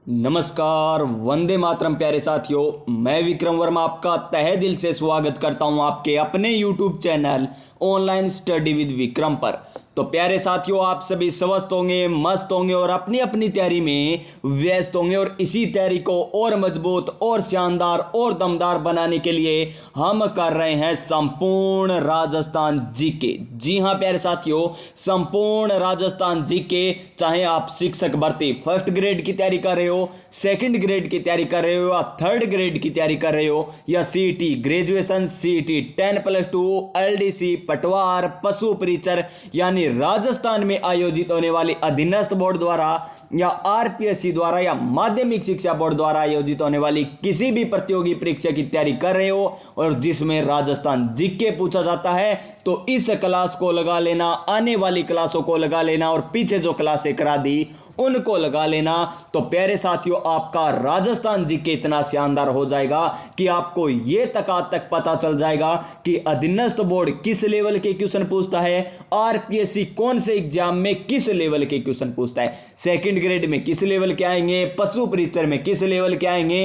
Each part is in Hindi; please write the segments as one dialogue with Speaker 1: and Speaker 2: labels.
Speaker 1: नमस्कार, वंदे मातरम प्यारे साथियों। मैं विक्रम वर्मा आपका तहे दिल से स्वागत करता हूं आपके अपने YouTube channel online study with Vikram पर। तो प्यारे साथियों, आप सभी स्वस्थ होंगे, मस्त होंगे और अपनी अपनी तैयारी में व्यस्त होंगे। और इसी तैयारी को और मजबूत और शानदार और दमदार बनाने के लिए हम कर रहे हैं संपूर्ण राजस्थान जीके। जी हाँ प्यारे साथियों, संपूर्ण राजस्थान जीके। चाहे आप शिक्षक भर्ती फर्स्ट ग्रेड की तैयारी कर रहे हो, सेकंड ग्रेड की तैयारी कर रहे हो या थर्ड ग्रेड की तैयारी कर रहे हो, या सीईटी ग्रेजुएशन, सीईटी 10+2, एलडीसी, पटवार, पशु परिचर यानी राजस्थान में आयोजित होने वाली अधीनस्थ बोर्ड द्वारा या आरपीएससी द्वारा या माध्यमिक शिक्षा बोर्ड द्वारा आयोजित होने वाली किसी भी प्रतियोगी परीक्षा की तैयारी कर रहे हो और जिसमें राजस्थान जीके पूछा जाता है, तो इस क्लास को लगा लेना, आने वाली क्लासों को लगा लेना और पीछे जो क्लासें करा दी उनको लगा लेना। तो प्यारे साथियों, आपका राजस्थान जीके इतना शानदार हो जाएगा कि आपको ये तक पता चल जाएगा कि अधीनस्थ बोर्ड किस लेवल के क्वेश्चन पूछता है, आरपीएससी कौन से एग्जाम में किस लेवल के क्वेश्चन पूछता है, सेकंड ग्रेड में किस लेवल के आएंगे, पशु परिचर में किस लेवल के आएंगे,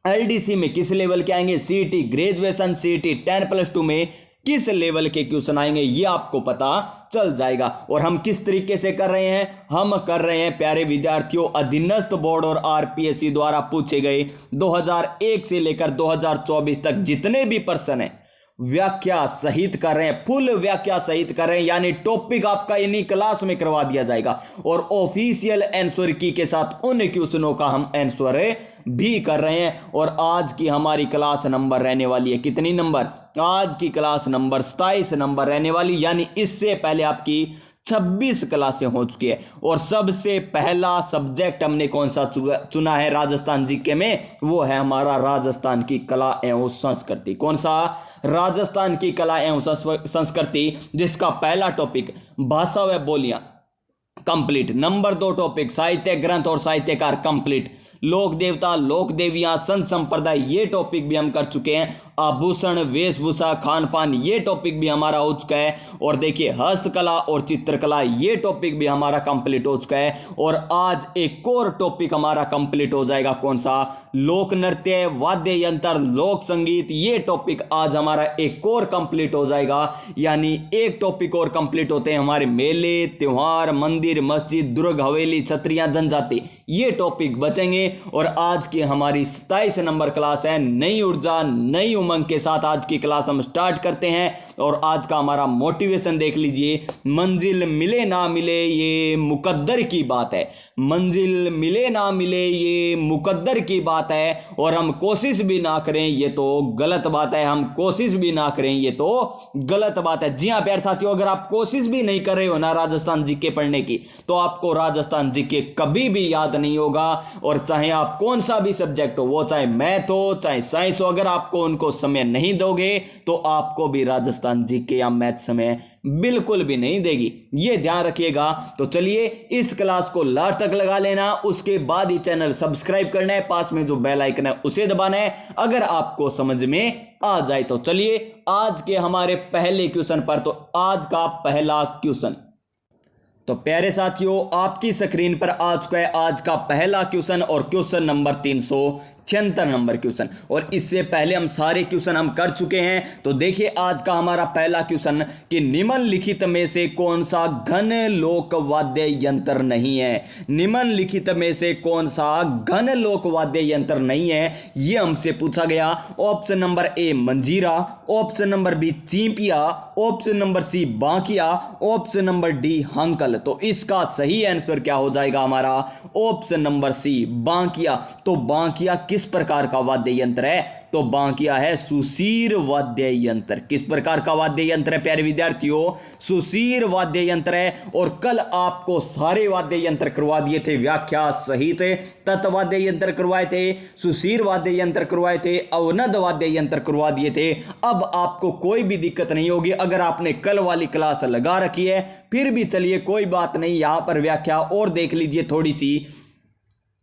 Speaker 1: एलडीसी में किस लेवल के आएंगे, सीईटी ग्रेजुएशन, सीईटी 10+2 में किस लेवल के क्वेश्चन आएंगे, ये आपको पता चल जाएगा। और हम किस तरीके से कर रहे हैं, हम कर रहे हैं प्यारे विद्यार्थियों, अधीनस्थ बोर्ड और आरपीएससी द्वारा पूछे गए 2001 से लेकर 2024 तक जितने भी प्रश्न हैं व्याख्या सहित कर रहे हैं, फुल व्याख्या सहित कर रहे हैं। यानी टॉपिक आपका इन्हीं क्लास में करवा दिया जाएगा और ऑफिशियल आंसर की के साथ उन क्वेश्चनों का हम आंसर भी कर रहे हैं। और आज की हमारी क्लास नंबर रहने वाली है कितनी नंबर? आज की क्लास नंबर 27 नंबर रहने वाली। यानी इससे पहले आपकी 26 क्लासें हो चुकी है और सबसे पहला सब्जेक्ट हमने कौन सा चुना है राजस्थान जीके में? वो है हमारा राजस्थान की कला एवं संस्कृति। कौन सा? राजस्थान की कला एवं संस्कृति, जिसका पहला टॉपिक भाषा व बोलियां कंप्लीट, नंबर 2 टॉपिक साहित्य ग्रंथ और साहित्यकार कंप्लीट, लोक देवता लोक देवियां संत संप्रदाय ये टॉपिक भी हम कर चुके हैं, आभूषण वेशभूषा खान पान ये टॉपिक भी हमारा हो चुका है। और देखिए हस्तकला और चित्रकला ये टॉपिक भी हमारा कंप्लीट हो चुका है। और आज एक और टॉपिक हमारा कंप्लीट हो जाएगा, कौन सा? लोक नृत्य वाद्य यंत्र लोक संगीत ये टॉपिक आज हमारा एक और कंप्लीट हो जाएगा। यानी एक टॉपिक और कंप्लीट होते हैं हमारे मेले त्योहार मंदिर मस्जिद दुर्ग हवेली क्षत्रियां जनजाति ये टॉपिक बचेंगे। और आज की हमारी 27 नंबर क्लास है, नई ऊर्जा नई उमंग के साथ आज की क्लास हम स्टार्ट करते हैं। और आज का हमारा मोटिवेशन देख लीजिए, मंजिल मिले ना मिले ये मुकद्दर की बात है, मंजिल मिले ना मिले ये मुकद्दर की बात है, और हम कोशिश भी ना करें ये तो गलत बात है, हम कोशिश भी ना करें ये तो गलत बात है। जी हाँ प्यारे साथियों, अगर आप कोशिश भी नहीं कर रहे हो ना राजस्थान जीके पढ़ने की, तो आपको राजस्थान जीके कभी भी याद नहीं होगा। और चाहे आप कौन सा भी सब्जेक्ट हो, वो चाहे मैथ हो चाहे साइंस हो, अगर आपको उनको समय नहीं दोगे तो आपको भी राजस्थान जीके या मैथ समय बिल्कुल भी नहीं देगी, ये ध्यान रखिएगा। तो चलिए इस क्लास को लास्ट तक लगा लेना, उसके बाद ही चैनल सब्सक्राइब करना है, पास में जो बेल आइकन है उसे दबाना है अगर आपको समझ में आ जाए। तो चलिए आज के हमारे पहले क्वेश्चन पर। तो आज का पहला क्वेश्चन, तो प्यारे साथियों आपकी स्क्रीन पर आ चुका है आज का पहला क्वेश्चन और क्वेश्चन नंबर 376 नंबर क्वेश्चन। और इससे पहले हम सारे क्वेश्चन हम कर चुके हैं। तो देखिए आज का हमारा पहला क्वेश्चन कि निम्नलिखित में से कौन सा घन लोक वाद्य यंत्र नहीं है? निम्नलिखित में से कौन सा घन लोक वाद्य यंत्र नहीं है, ये हमसे पूछा गया। ऑप्शन नंबर ए मंजीरा, ऑप्शन नंबर बी चींपिया, ऑप्शन नंबर सी बांकिया, ऑप्शन नंबर डी हंकल। तो इसका सही आंसर क्या हो जाएगा हमारा? ऑप्शन नंबर सी बांकिया। तो बांकिया किस प्रकार का वाद्य यंत्र है? तो बांकिया है सुशीर वाद्य यंत्र। किस प्रकार का वाद्य यंत्र है प्यारे विद्यार्थियों? सुशीर वाद्य यंत्र है। और कल आपको सारे वाद्य यंत्र करवा दिए थे व्याख्या सहित, तत्वाद्य यंत्र करवाए थे, सुशीर वाद्य यंत्र करवाए थे, अवनद वाद्य यंत्र करवा दिए थे। अब आपको कोई भी दिक्कत नहीं होगी अगर आपने कल वाली क्लास लगा रखी है। फिर भी चलिए कोई बात नहीं, यहां पर व्याख्या और देख लीजिए थोड़ी सी।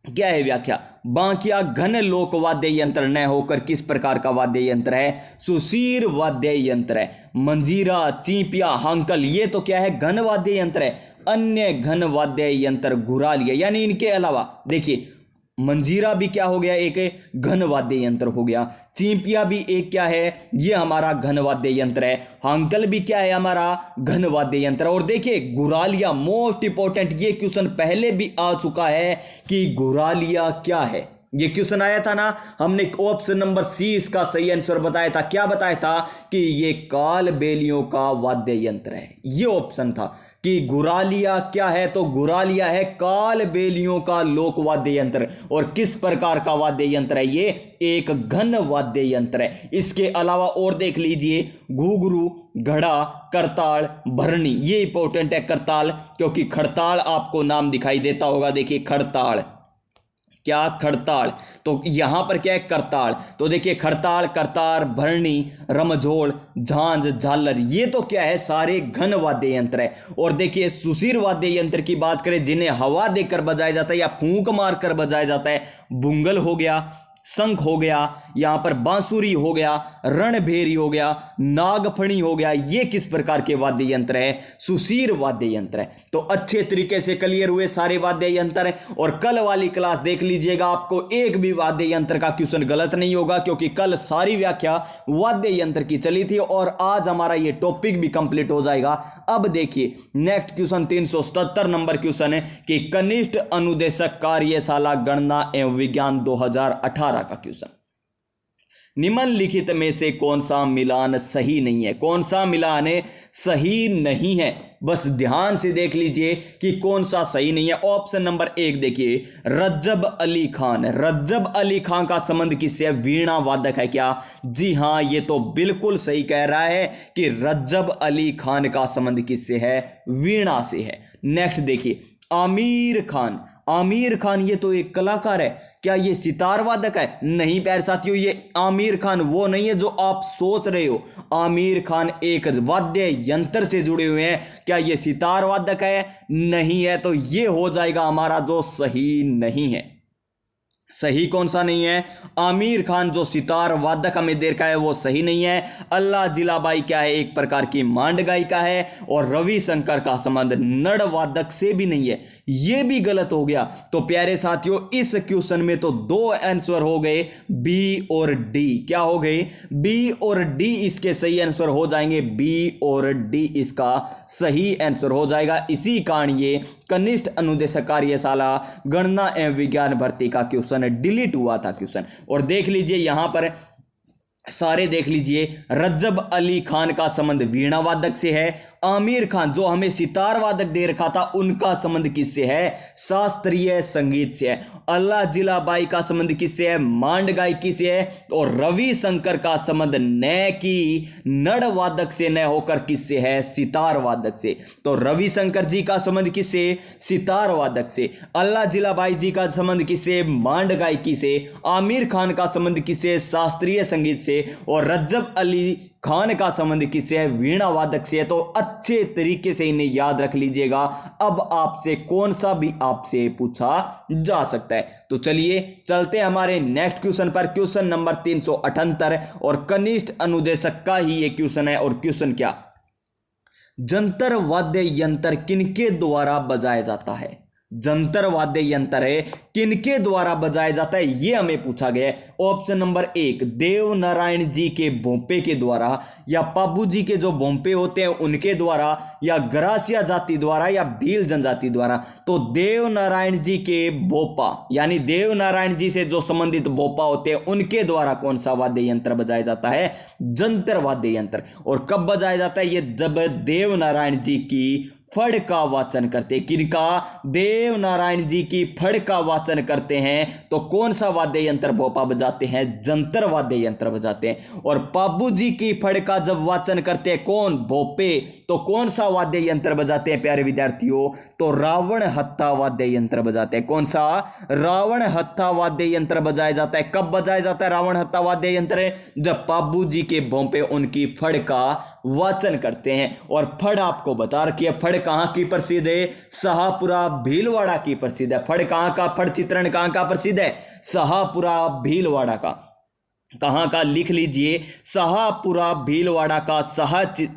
Speaker 1: क्या है व्याख्या? बांकिया घन लोक वाद्य यंत्र न होकर किस प्रकार का वाद्य यंत्र है? सुशीर वाद्य यंत्र है। मंजीरा चींपिया हंकल ये तो क्या है? घन वाद्य यंत्र है। अन्य घन वाद्य यंत्र घुरालिया, यानी इनके अलावा देखिए मंजीरा भी क्या हो गया, एक घन वाद्य यंत्र हो गया। चींपिया भी एक क्या है, ये हमारा घन वाद्य यंत्र है। हांकल भी क्या है, हमारा घन वाद्य यंत्र। और देखिए गुरालिया, मोस्ट इंपॉर्टेंट, ये क्वेश्चन पहले भी आ चुका है कि गुरालिया क्या है। ये क्वेश्चन आया था ना, हमने ऑप्शन नंबर सी इसका सही आंसर बताया था। क्या बताया था कि ये काल बेलियों का वाद्य यंत्र है। ये ऑप्शन था कि गुरालिया क्या है, तो गुरालिया है काल बेलियों का लोक वाद्य यंत्र। और किस प्रकार का वाद्य यंत्र है, ये एक घन वाद्य यंत्र है। इसके अलावा और देख लीजिए, घुघरू, घड़ा, करताल, भरणी, ये इंपॉर्टेंट है करताल, क्योंकि खड़ताल आपको नाम दिखाई देता होगा। देखिए खड़ताल, क्या, खड़ताल, तो यहां पर क्या है, करताल। तो देखिए खड़ताल, करताल, भरणी, रमझोल, झांझ, झालर, ये तो क्या है, सारे घन वाद्य यंत्र है। और देखिए सुशीर वाद्य यंत्र की बात करें, जिन्हें हवा देकर बजाया जाता है या फूंक मारकर बजाया जाता है, बुंगल हो गया, शंख हो गया, यहां पर बांसुरी हो गया, रणभेरी हो गया, नागफणी हो गया, ये किस प्रकार के वाद्य यंत्र है, सुशीर वाद्य यंत्र है। तो अच्छे तरीके से क्लियर हुए सारे वाद्य यंत्र। और कल वाली क्लास देख लीजिएगा, आपको एक भी वाद्य यंत्र का क्वेश्चन गलत नहीं होगा, क्योंकि कल सारी व्याख्या वाद्य यंत्र की चली थी और आज हमारा ये टॉपिक भी कंप्लीट हो जाएगा। अब देखिए नेक्स्ट क्वेश्चन 377 नंबर क्वेश्चन है कि कनिष्ठ अनुदेशक कार्यशाला गणना एवं विज्ञान 2018 का क्वेश्चन। निम्नलिखित में से कौन सा मिलान सही नहीं है, कौन सा मिलान सही नहीं है, बस ध्यान से देख लीजिए कि कौन सा सही नहीं है। ऑप्शन नंबर 1 देखिए, रज्जब अली खान। रज्जब अली खान का संबंध किससे है, वीणा वादक है क्या? जी हां, ये तो बिल्कुल सही कह रहा है कि रज्जब अली खान का संबंध किससे है, वीणा से है। नेक्स्ट देखिए, आमिर खान। आमिर खान ये तो एक कलाकार है, क्या ये सितार वादक है? नहीं प्यारे साथियों, ये आमिर खान वो नहीं है जो आप सोच रहे हो। आमिर खान एक वाद्य यंत्र से जुड़े हुए हैं। क्या ये सितार वादक है? नहीं है। तो ये हो जाएगा हमारा जो सही नहीं है। सही कौन सा नहीं है? आमिर खान जो सितार वादक हमें देखा है वो सही नहीं है। अल्लाह जिलाबाई क्या है, एक प्रकार की मांड गायिका है। और रविशंकर का संबंध नड़ वादक से भी नहीं है, ये भी गलत हो गया। तो प्यारे साथियों इस क्वेश्चन में तो 2 आंसर हो गए, बी और डी। क्या हो गए? बी और डी इसके सही आंसर हो जाएंगे। बी और डी इसका सही आंसर हो जाएगा। इसी कारण ये कनिष्ठ अनुदेशक कार्यशाला गणना एवं विज्ञान भर्ती का क्वेश्चन डिलीट हुआ था क्वेश्चन। और देख लीजिए यहां पर सारे देख लीजिए, रज्जब अली खान का संबंध वीणा वादक से है। आमिर खान जो हमें सितार वादक दे रखा था, उनका संबंध किससे है? शास्त्रीय संगीत से है। अल्लाह जिलाबाई का संबंध किससे है? मांड गायकी से है। और रविशंकर का संबंध न कि नड़ वादक से न होकर किससे है? सितार वादक से। तो रविशंकर जी का संबंध किससे? सितार वादक से। अल्लाह जिलाबाई जी का संबंध किससे? मांड गायकी से। आमिर खान का संबंध किससे? शास्त्रीय संगीत से। और रज्जब अली खान का संबंध किससे है? वीणा वादक से है। तो अच्छे तरीके से इन्हें याद रख लीजिएगा। अब आपसे कौन सा भी आपसे पूछा जा सकता है। तो चलिए चलते हैं हमारे नेक्स्ट क्वेश्चन पर। क्वेश्चन नंबर 378 और कनिष्ठ अनुदेशक का ही ये क्वेश्चन है। और क्वेश्चन क्या, जंतर वाद्य यंत्र किनके द्वारा बजाया जाता है? जंतर वाद्य यंत्र है किनके द्वारा बजाया जाता है, यह हमें पूछा गया है। ऑप्शन नंबर 1 देव नारायण जी के भोंपे के द्वारा, या पाबू जी के जो भोंपे होते हैं उनके द्वारा, या ग्रासिया जाति द्वारा, या भील जनजाति द्वारा। तो देव नारायण जी के भोपा, यानी देव नारायण जी से जो संबंधित भोपा होते हैं उनके द्वारा कौन सा वाद्य यंत्र बजाया जाता है? जंतर वाद्य यंत्र। और कब बजाया जाता है? ये जब देव नारायण जी की फड़ का वाचन करते। किनका? देव नारायण जी की फड़ का वाचन करते हैं। तो कौन सा वाद्य यंत्र भोपा बजाते हैं? जंतर वाद्य यंत्र बजाते हैं। और पाबू जी की फड़ का जब वाचन करते हैं कौन? भोपे। तो कौन सा वाद्य यंत्र बजाते हैं प्यारे विद्यार्थियों? तो रावण हत्था वाद्य यंत्र बजाते हैं। कौन सा? रावण हत्था वाद्य यंत्र बजाया जाता है। कब बजाया जाता है रावण हत्था वाद्य यंत्र? जब पाबू जी के भोंपे उनकी फड़ का वाचन करते हैं। और फड़ आपको बता रखी है, फड़ कहां की प्रसिद्ध है? शाहपुरा भीलवाड़ा की प्रसिद्ध है। फड़ कहां का? फड़ चित्रण कहां का प्रसिद्ध है? शाहपुरा भीलवाड़ा का। कहाँ का लिख लीजिए। शाहपुरा भीलवाड़ा का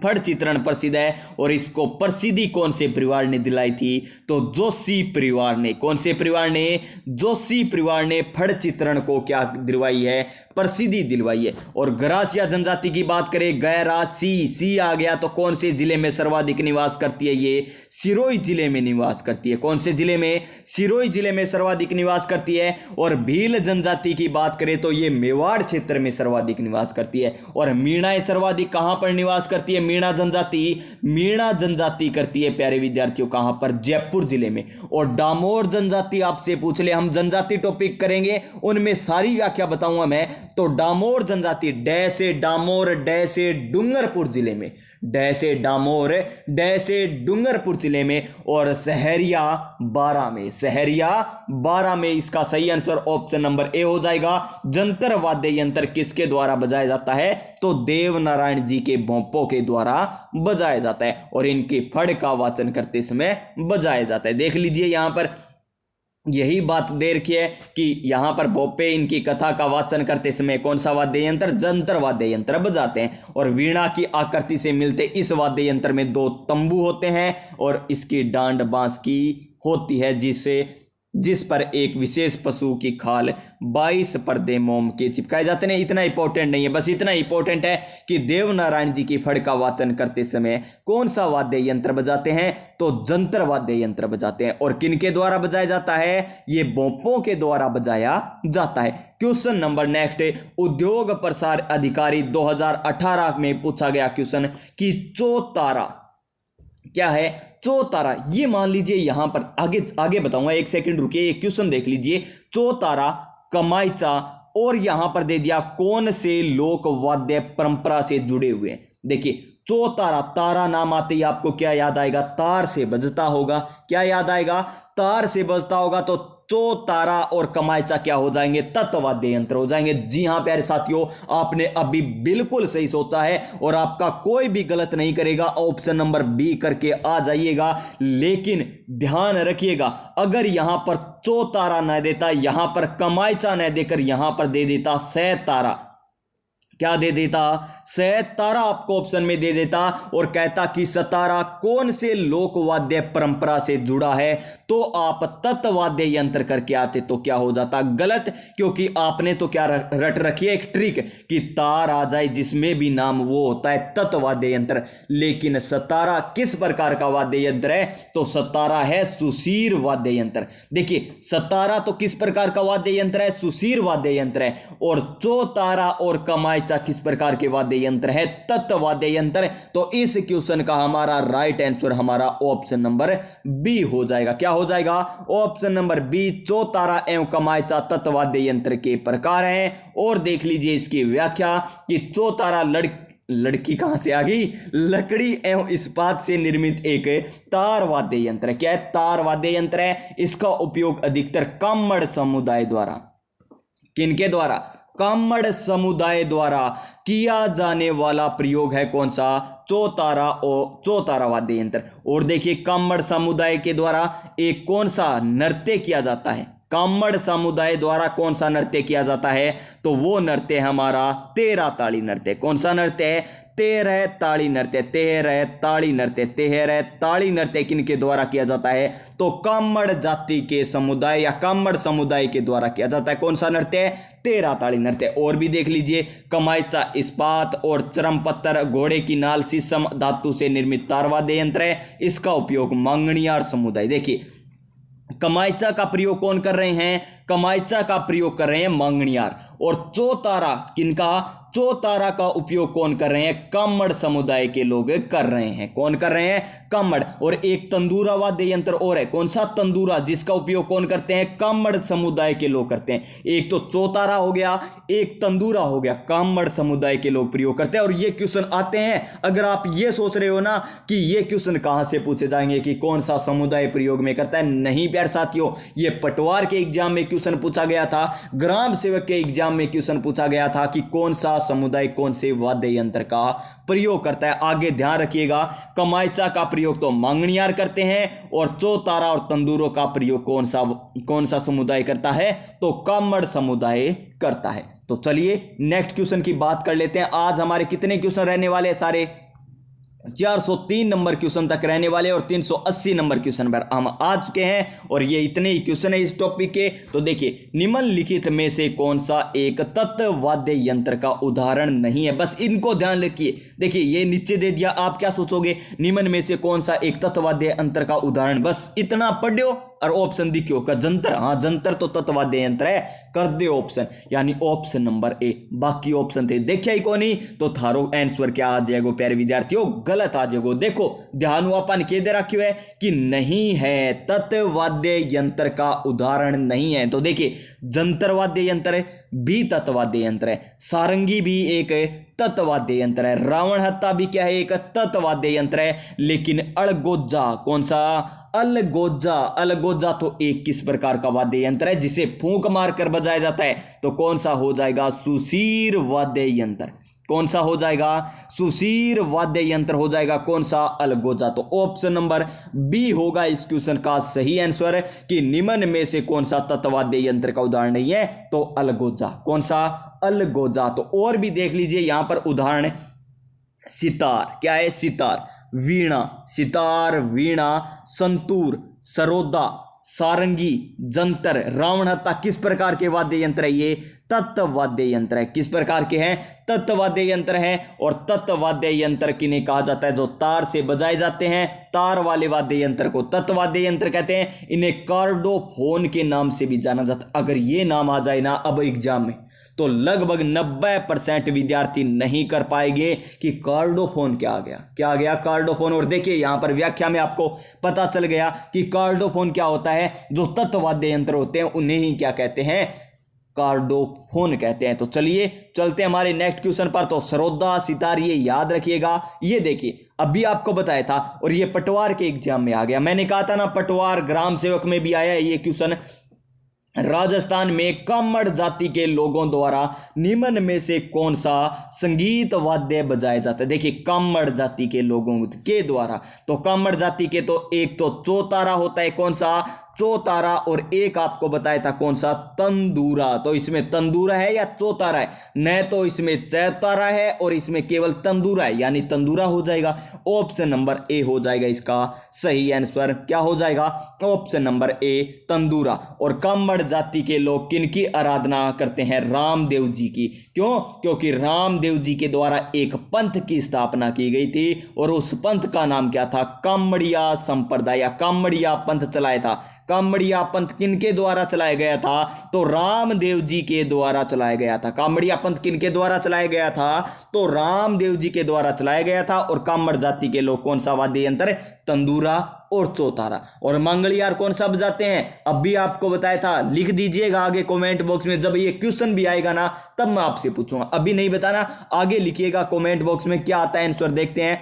Speaker 1: फड़ चित्रण प्रसिद्ध है और इसको प्रसिद्धि कौन से परिवार ने दिलाई थी? तो जोशी परिवार ने। कौन से परिवार ने? जोशी परिवार ने फड़ चित्रण को क्या दिलवाई है? प्रसिद्धि दिलवाई है। और गरासिया जनजाति की बात करें, गैरासी सी आ गया तो कौन से जिले में सर्वाधिक निवास करती है? ये सिरोही जिले में निवास करती है। कौन से जिले में? सिरोही जिले में सर्वाधिक निवास करती है। और भील जनजाति की बात करें तो ये मेवाड़ क्षेत्र में सर्वाधिक निवास करती है। और मीणाएं सर्वाधिक कहां पर निवास करती है? मीणा जनजाति करती है प्यारे विद्यार्थियों कहां पर? जयपुर जिले में। और डामोर जनजाति आपसे पूछ ले, हम जनजाति टॉपिक करेंगे उनमें सारी व्याख्या बताऊंगा मैं। तो डामोर जनजाति डै से डामोर डै से डूंगरपुर जिले में, डै से डामोर डै से डूंगरपुर जिले में। और सहरिया बारा में इसका सही आंसर ऑप्शन नंबर ए हो जाएगा। जंतर वाद्य यंत्र किसके द्वारा बजाया जाता है? तो देव नारायण जी के भोंपों के द्वारा बजाया जाता है और इनके फड़ का वाचन करते समय बजाया जाता है। देख लीजिए यहां पर यही बात दे रखी है कि यहां पर भोपे इनकी कथा का वाचन करते समय कौन सा वाद्य यंत्र? जंतर वाद्य यंत्र बजाते हैं। और वीणा की आकृति से मिलते इस वाद्य यंत्र में 2 तंबू होते हैं और इसकी डांड बांस की होती है जिस पर एक विशेष पशु की खाल 22 पर्दे मोम के चिपकाए जाते हैं। इतना इंपॉर्टेंट नहीं है, बस इतना इंपॉर्टेंट है कि देव नारायण जी की फड़ का वाचन करते समय कौन सा वाद्य यंत्र बजाते हैं? तो जंतर वाद्य यंत्र बजाते हैं। और किनके द्वारा बजाया जाता है? ये भोंपों के द्वारा बजाया जाता है। क्वेश्चन नंबर नेक्स्ट, उद्योग प्रसार अधिकारी 2018 में पूछा गया क्वेश्चन कि चौतारा क्या है? चौतारा, ये मान लीजिए यहां पर आगे बताऊंगा, एक सेकंड रुकिए, एक क्वेश्चन देख लीजिए। चौतारा, कमाइचा और यहां पर दे दिया कौन से लोक वाद्य परंपरा से जुड़े हुए हैं। देखिए चौतारा, तारा नाम आते ही आपको क्या याद आएगा? तार से बजता होगा। क्या याद आएगा? तार से बजता होगा। तो चौतारा और कमाइचा क्या हो जाएंगे? तत्वाद्य यंत्र हो जाएंगे। जी हां प्यारे साथियों, आपने अभी बिल्कुल सही सोचा है और आपका कोई भी गलत नहीं करेगा। ऑप्शन नंबर बी करके आ जाइएगा। लेकिन ध्यान रखिएगा, अगर यहां पर चौतारा न देता, यहां पर कमाइचा न देकर यहां पर दे देता सैतारा, क्या दे देता? सैतारा आपको ऑप्शन में दे देता और कहता कि सतारा कौन से लोकवाद्य परंपरा से जुड़ा है, तो आप तत्वाद्य यंत्र करके आते तो क्या हो जाता? गलत, क्योंकि आपने तो क्या रट रखी है एक ट्रिक कि तार आ जाए जिसमें भी नाम वो होता है तत्वाद्य यंत्र। लेकिन सतारा किस प्रकार का वाद्य यंत्र है? तो सतारा है सुशीर वाद्य यंत्र। देखिए सतारा तो किस प्रकार का वाद्य यंत्र है? सुशीर वाद्य यंत्र है। और चौतारा और कमाइचा किस प्रकार के वाद्य यंत्र है? तत्वाद्य यंत्र। तो इस क्वेश्चन का हमारा राइट आंसर हमारा ऑप्शन नंबर बी हो जाएगा। क्या हो जाएगा? ऑप्शन नंबर बी, चौतारा एवं कमाइचा तत्वाद्य यंत्र के प्रकार हैं। और देख लीजिए इसकी व्याख्या कि चौतारा लड़की कहां से आ गई? लकड़ी एवं इस्पात से निर्मित एक तार वाद्य यंत्र। क्या है? तार वाद्य यंत्र है। इसका उपयोग अधिकतर कामड़ समुदाय द्वारा, किनके द्वारा? कामड़ समुदाय द्वारा किया जाने वाला प्रयोग है कौन सा? चौतारा वाद्य यंत्र। और देखिए कामड़ समुदाय के द्वारा एक कौन सा नृत्य किया जाता है? कामड़ समुदाय द्वारा कौन सा नृत्य किया जाता है? तो वो नृत्य हमारा 13 ताड़ी नृत्य। कौन सा नृत्य है? 13 ताड़ी नृत्य। 13 ताड़ी नृत्य, 13 ताड़ी नृत्य किनके द्वारा किया जाता है? तो कामड़ जाति के समुदाय या कामड़ समुदाय के द्वारा किया जाता है। कौन सा नृत्य? 13 ताड़ी नृत्य। और भी देख लीजिए, कमाइचा इस्पात और चरमपत्तर, घोड़े की नाल, शीशम धातु से निर्मित तार वाद्य यंत्र है। इसका उपयोग मांगणियार समुदाय, देखिए कमाइचा का प्रयोग कौन कर रहे हैं? कमाइचा का प्रयोग कर रहे हैं मांगणियार। और चौतारा किनका? चौतारा का उपयोग कौन कर रहे हैं? कामड़ समुदाय के लोग कर रहे हैं। कौन कर रहे हैं? कामड़। और एक तंदूरा वाद्य यंत्र और है। कौन सा? तंदूरा, जिसका उपयोग कौन करते हैं? कामड़ समुदाय के लोग करते हैं। एक तो चौतारा हो गया, एक तंदूरा हो गया, कामड़ समुदाय के लोग प्रयोग करते हैं। और ये क्वेश्चन आते हैं, अगर आप ये सोच रहे हो ना कि ये क्वेश्चन कहां से पूछे जाएंगे कि कौन सा समुदाय प्रयोग में करता है, नहीं प्यारे साथियों, ये पटवार के एग्जाम में क्वेश्चन पूछा गया था, ग्राम सेवक के एग्जाम में क्वेश्चन पूछा गया था कि कौन सा समुदाय कौन से वाद्य यंत्र का प्रयोग करता है? आगे ध्यान रखिएगा, कमायचा का प्रयोग तो मांगणियार करते हैं और चौतारा और तंदूरों का प्रयोग कौन सा समुदाय करता है? तो कामड़ समुदाय करता है। तो चलिए नेक्स्ट क्वेश्चन की बात कर लेते हैं। आज हमारे कितने क्वेश्चन रहने वाले हैं? सारे 403 नंबर क्वेश्चन तक रहने वाले और 380 नंबर क्वेश्चन पर हम आ चुके हैं और ये इतने ही क्वेश्चन है इस टॉपिक के। तो देखिए, निम्नलिखित में से कौन सा एक तत्वाद्य यंत्र का उदाहरण नहीं है? बस इनको ध्यान रखिए। देखिए ये नीचे दे दिया, आप क्या सोचोगे? निम्न में से कौन सा एक तत्वाद्य यंत्र का उदाहरण? बस इतना पढ़ो और ऑप्शन दिखियो का जंतर। हाँ, जंतर तो तत्वाद्य यंत्र है, कर दे ऑप्शन, यानी ऑप्शन नंबर ए। बाकी ऑप्शन थे देखिए ही कौन ही, तो थारो आंसर क्या आ जाएगो प्यारे विद्यार्थियों? गलत आ जाएगो। देखो ध्यान अपन के दे रखियो है कि नहीं है, तत्वाद्य यंत्र का उदाहरण नहीं है। तो देखिए, जंतर वाद्य यंत्र है, भी तत्वाद्य यंत्र है, सारंगी भी एक तत्वाद्य यंत्र है, रावण हत्ता भी क्या है? एक तत्वाद्य यंत्र है। लेकिन अलगोजा कौन सा? अलगोजा तो एक किस प्रकार का वाद्य यंत्र है? जिसे फूंक मारकर बजाया जाता है। तो कौन सा हो जाएगा? सुशीर वाद्य यंत्र। कौन सा हो जाएगा? सुशीर वाद्य यंत्र हो जाएगा। कौन सा? अलगोजा। तो ऑप्शन नंबर बी होगा इस क्वेश्चन का सही आंसर कि निम्न में से कौन सा तत्वाद्य यंत्र का उदाहरण नहीं है? तो अलगोजा। कौन सा? अलगोजा। तो और भी देख लीजिए यहां पर उदाहरण, सितार क्या है? सितार, वीणा, सितार, वीणा, संतूर, सरोदा, सारंगी, जंतर, रावण हत्ता किस प्रकार के वाद्य यंत्र है? ये तत्वाद्य यंत्र है। किस प्रकार के हैं? तत्वाद्य यंत्र है। और तत्वाद्य यंत्र किन्हें कहा जाता है? जो तार से बजाए जाते हैं, तार वाले वाद्य यंत्र को तत्वाद्य यंत्र कहते हैं। इन्हें कार्डोफोन के नाम से भी जाना जाता है। अगर ये नाम आ जाए ना अब एग्जाम में, तो लगभग 90% विद्यार्थी नहीं कर पाएंगे कि कार्डोफोन क्या आ गया। क्या आ गया? कार्डोफोन। और देखिए यहां पर व्याख्या में आपको पता चल गया कि कार्डोफोन क्या होता है। जो तत्वाद्य यंत्र होते हैं उन्हें ही क्या कहते हैं? कार्डोफोन कहते हैं। तो चलिए चलते हैं हमारे नेक्स्ट क्वेश्चन पर। तो सरोदा, सितार, ये याद रखिएगा। ये देखिए अभी आपको बताया था और ये पटवार के एग्जाम में आ गया। मैंने कहा था ना, पटवार ग्राम सेवक में भी आया ये क्वेश्चन। राजस्थान में कामड़ जाति के लोगों द्वारा निम्न में से कौन सा संगीत वाद्य बजाया जाता है? देखिए, कामड़ जाति के लोगों के द्वारा, तो कामड़ जाति के तो एक तो चौतारा होता है। कौन सा? चौतारा। और एक आपको बताया था कौन सा? तंदूरा। तो इसमें तंदूरा है या चौतारा है? न तो इसमें चौतारा है और इसमें केवल तंदूरा है, यानी तंदूरा हो जाएगा। ऑप्शन नंबर ए हो जाएगा इसका सही आंसर। क्या हो जाएगा? ऑप्शन नंबर ए, तंदूरा। और कामड़ जाति के लोग किनकी आराधना करते हैं? रामदेव जी की। क्यों? क्योंकि रामदेव जी के द्वारा एक पंथ की स्थापना की गई थी और उस पंथ का नाम क्या था? कामड़िया संप्रदाय या कामड़िया पंथ चलाया था। कामड़िया पंथ किनके द्वारा चलाया गया था? तो रामदेव जी के द्वारा चलाया गया था। कामड़िया पंथ किनके द्वारा चलाया गया था? तो रामदेव जी के द्वारा चलाया गया था। और कामड़ जाति के लोग कौन सा वाद्य यंत्र? तंदूरा और चौतारा। और मंगलियार कौन सा बजाते हैं? अब भी आपको बताया था, लिख दीजिएगा आगे कमेंट बॉक्स में। जब ये क्वेश्चन भी आएगा ना तब मैं आपसे पूछूंगा, अभी नहीं बताना, आगे लिखिएगा कमेंट बॉक्स में क्या आता है आंसर। देखते हैं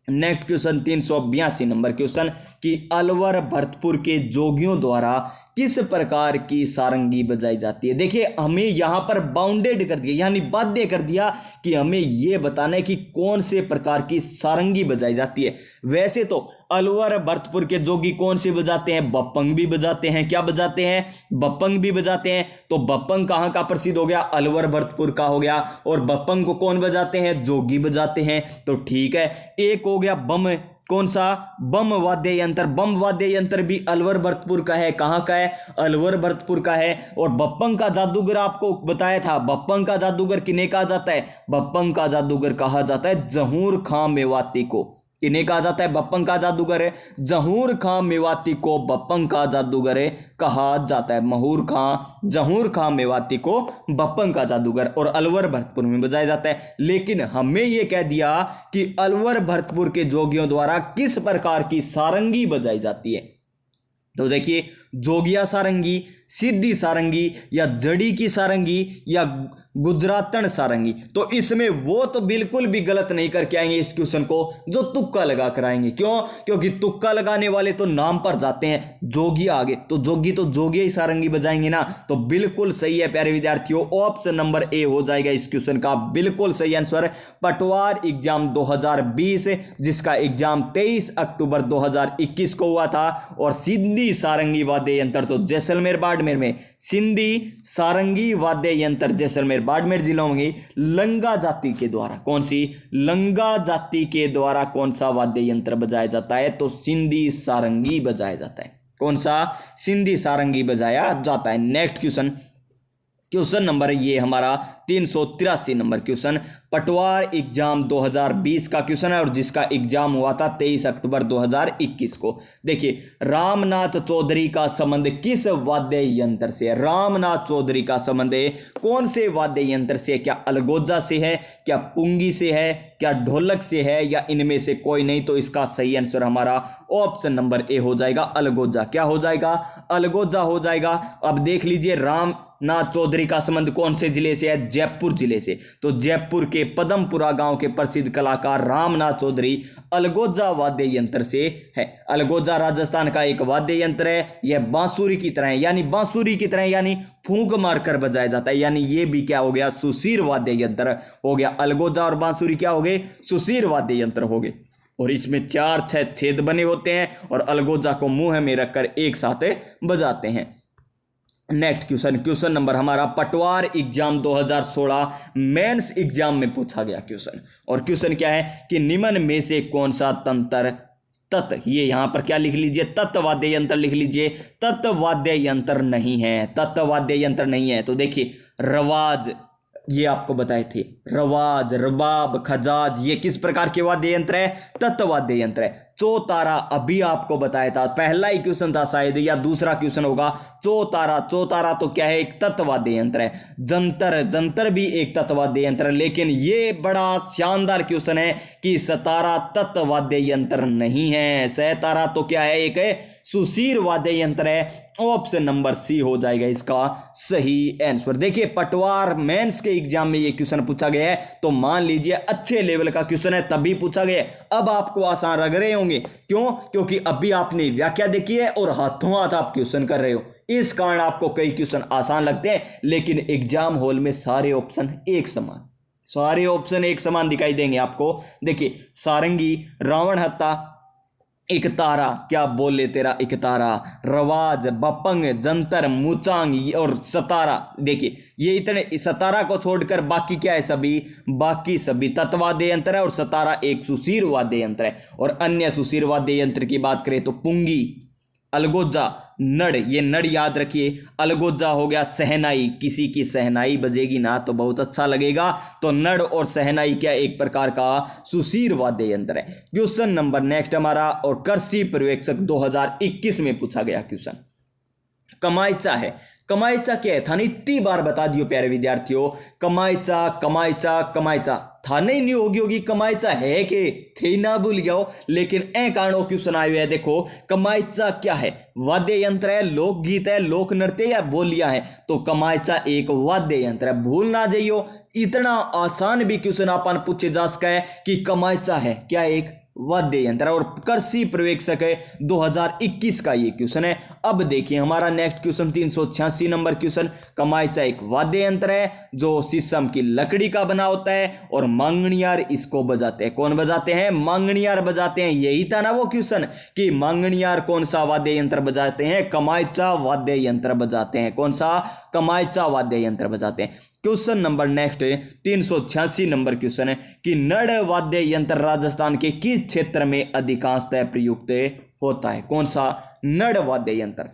Speaker 1: नेक्स्ट क्वेश्चन, 382 नंबर क्वेश्चन कि अलवर भरतपुर के जोगियों द्वारा किस प्रकार की सारंगी बजाई जाती है? देखिए हमें यहां पर बाउंडेड कर दिया, यानी बाध्य कर दिया कि हमें यह बताना है कि कौन से प्रकार की सारंगी बजाई जाती है। वैसे तो अलवर भरतपुर के जोगी कौन से बजाते हैं? बप्पंग भी बजाते हैं। क्या बजाते हैं? बप्पंग भी बजाते हैं। तो बप्पंग कहां का प्रसिद्ध हो गया? अलवर भरतपुर का हो गया। और बप्पंग को कौन बजाते हैं? जोगी बजाते हैं। तो ठीक है, एक हो गया बम। कौन सा? बम वाद्य यंत्र। बम वाद्य यंत्र भी अलवर भरतपुर का है। कहां का है? अलवर भरतपुर का है। और बप्पंग का जादूगर आपको बताया था, बप्पंग का जादूगर किन्हें कहा जाता है? बप्पंग का जादूगर कहा जाता है जहूर खां मेवाती को। किन्हें कहा जाता है? बप्पंग का जादूगर है जहूर खां मेवाती को बप्पंग का जादूगर है कहा जाता है। जहूर खां मेवाती को बप्पंग का जादूगर। और अलवर भरतपुर में बजाया जाता है। लेकिन हमें यह कह दिया कि अलवर भरतपुर के जोगियों द्वारा किस प्रकार की सारंगी बजाई जाती है। तो देखिए जोगिया सारंगी, सिद्धि सारंगी या जड़ी की सारंगी या गुजरातन सारंगी। तो इसमें वो तो बिल्कुल भी गलत नहीं करके आएंगे इस क्वेश्चन को जो तुक्का लगा कर आएंगे। क्यों? क्योंकि तुक्का लगाने वाले तो नाम पर जाते हैं, जोगिया आगे तो जोगिया ही सारंगी बजाएंगे ना। तो बिल्कुल सही है प्यारे विद्यार्थियों, ऑप्शन नंबर ए हो जाएगा इस क्वेश्चन का बिल्कुल सही आंसर। पटवार एग्जाम 2020 जिसका एग्जाम 23 अक्टूबर 2021 को हुआ था। और सिंधी सारंगी वाद्य यंत्र तो जैसलमेर बाड़मेर में, सिंधी सारंगी वाद्य यंत्र जैसलमेर बाड़मेर जिलों में लंगा जाति के द्वारा, कौन सी लंगा जाति के द्वारा कौन सा वाद्य यंत्र बजाया जाता है? तो सिंधी सारंगी बजाया जाता है। कौन सा? सिंधी सारंगी बजाया जाता है। नेक्स्ट क्वेश्चन नंबर ये हमारा 383 नंबर क्वेश्चन पटवार एग्जाम 2020 का क्वेश्चन है और जिसका एग्जाम हुआ था 23 अक्टूबर 2021 को। देखिए, रामनाथ चौधरी का संबंध किस वाद्य यंत्र से है? रामनाथ चौधरी का संबंध कौन से वाद्य यंत्र से? क्या अलगोजा से है, क्या पुंगी से है, क्या ढोलक से है, या इनमें से कोई नहीं? तो इसका सही आंसर हमारा ऑप्शन नंबर ए हो जाएगा, अलगोजा। क्या हो जाएगा? अलगोजा हो जाएगा। अब देख लीजिए, रामनाथ चौधरी का संबंध कौन से जिले से है? जयपुर जिले से। तो जयपुर के पदमपुरा गांव के प्रसिद्ध कलाकार रामनाथ चौधरी अलगोजा वाद्य यंत्र से है। अलगोजा राजस्थान का एक वाद्य यंत्र है। यह बांसुरी की तरह है, यानी बांसुरी की तरह, यानी फूंक मारकर बजाया जाता है। यानी ये भी क्या हो गया? सुशीर वाद्य यंत्र हो गया। अलगोजा और बांसुरी क्या हो गए? सुशीर वाद्य यंत्र हो गए। और इसमें 4-6 छेद बने होते हैं और अलगोजा को मुंह में रखकर एक साथ बजाते हैं। नेक्स्ट क्वेश्चन नंबर हमारा पटवार एग्जाम 2016 मेंस एग्जाम में पूछा गया क्वेश्चन। और क्वेश्चन क्या है कि निम्न में से कौन सा ये यहां पर क्या लिख लीजिए? तत्वाद्य यंत्र लिख लीजिए। तत्वाद्य यंत्र नहीं है, तत्वाद्य यंत्र नहीं है। तो देखिए, रवाज ये आपको बताए थे, रवाज, रबाब, खजाज, ये किस प्रकार के वाद्य यंत्र है? तत्वाद्य यंत्र है। चौतारा अभी आपको बताया था, पहला ही क्वेश्चन था शायद या दूसरा क्वेश्चन होगा। चौतारा तो क्या है? एक तत्वाद्य यंत्र है। जंतर भी एक तत्वाद्य यंत्र है। लेकिन ये बड़ा शानदार क्वेश्चन है कि सतारा तत्वाद्य यंत्र नहीं है। सतारा तो क्या है? एक सुशीर वाद्य यंत्र है। ऑप्शन नंबर सी हो जाएगा इसका सही आंसर। देखिए, पटवार मेंस के एग्जाम में ये क्वेश्चन पूछा गया है, तो मान लीजिए अच्छे लेवल का क्वेश्चन है तभी पूछा गया। अब आपको आसान लग रहे होंगे, क्यों? क्योंकि अभी आपने व्याख्या देखी है और हाथों हाथ आप क्वेश्चन कर रहे हो, इस कारण आपको कई क्वेश्चन आसान लगते हैं। लेकिन एग्जाम हॉल में सारे ऑप्शन एक समान दिखाई देंगे आपको। देखिए, सारंगी, रावण हत्ता, एक तारा, क्या बोले तेरा एक तारा, रवाज, बपंग, जंतर, मुचांग और सतारा। देखिए, ये इतने, सतारा को छोड़कर बाकी क्या है? बाकी सभी तत्वाद्य यंत्र है और सतारा एक सुशीर वाद्य यंत्र है। और अन्य सुशीर वाद्य यंत्र की बात करें तो पुंगी, अलगोजा, नड़, ये नड़ याद रखिए। अलगोजा हो गया सहनाई, किसी की सहनाई बजेगी ना तो बहुत अच्छा लगेगा। तो नड़ और सहनाई क्या एक प्रकार का सुशीर वाद्य यंत्र है। क्वेश्चन नंबर नेक्स्ट हमारा, और कृषि पर्यवेक्षक 2021 में पूछा गया क्वेश्चन कमाइचा है। कमाइचा क्या है? थाने इतनी बार बता दियो प्यारे विद्यार्थियों, कमाइचा थाने ही नहीं होगी कमाइचा है के थे ना भूल गया हो। लेकिन ए कारणों क्वेश्चन आए हुए है। देखो, कमाइचा क्या है? वाद्य यंत्र है, लोकगीत है, लोक नृत्य या बोलियां है? तो कमाइचा एक वाद्य यंत्र है, भूल ना जाइयो। इतना आसान भी क्वेश्चन अपन पूछे जा सका है कि कमाइचा है क्या? एक वाद्य यंत्र। और कृषि पर्यवेक्षक 2021 का ये क्वेश्चन है। अब देखिए हमारा next question 386 number question. Kamaicha एक वाद्य यंत्र है जो शीशम की लकड़ी का बना होता है और मांगणियार इसको बजाते हैं। कौन बजाते हैं? मांगणियार बजाते हैं। यही था ना वो क्वेश्चन कि मांगणियार कौन सा वाद्य यंत्र बजाते हैं? कमाइचा वाद्य यंत्र बजाते हैं। कौन सा? कमाइचा वाद्य यंत्र बजाते हैं। Question number next 386 number question है कि नड़ वाद्य यंत्र राजस्थान के किस क्षेत्र में अधिकांशतः प्रयुक्त होता है? कौन सा नड़ वाद्य यंत्र?